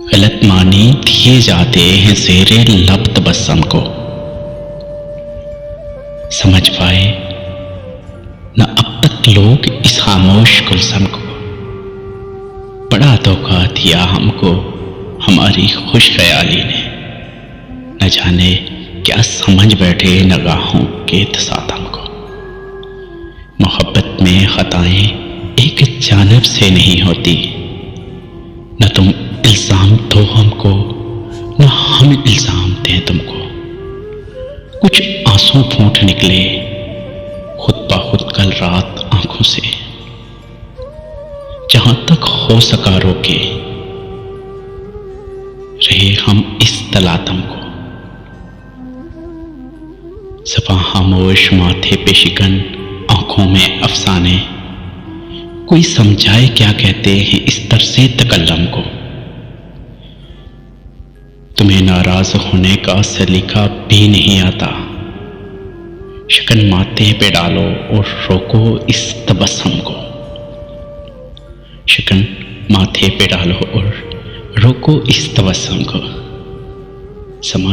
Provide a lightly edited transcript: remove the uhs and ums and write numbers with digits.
गलत मानी दिए जाते हैं ज़ेरे लब तबस्सुम को। समझ पाए न अब तक लोग इस खामोश गुलशन को। बड़ा धोखा दिया हमको हमारी खुश ख्याली ने। न जाने क्या समझ बैठे नगाहों के तसादम को। मोहब्बत में खताएं एक जानब से नहीं होती। न तुम इल्ज़ाम दो हमको, न हम इल्ज़ाम दें तुमको। कुछ आंसू फूट निकले खुद ब खुद कल रात आंखों से। जहां तक हो सका रोके रहे हम इस तलातम को। सफा खामोश माथे पे शिकन, आंखों में अफसाने। कोई समझाए क्या कहते हैं इस तरसे तकल्लम को। तुम्हें नाराज होने का सलीका भी नहीं आता। शिकन माथे पे डालो और रोको इस तबस्सुम को। शिकन माथे पे डालो और रोको इस तबस्सुम को। समा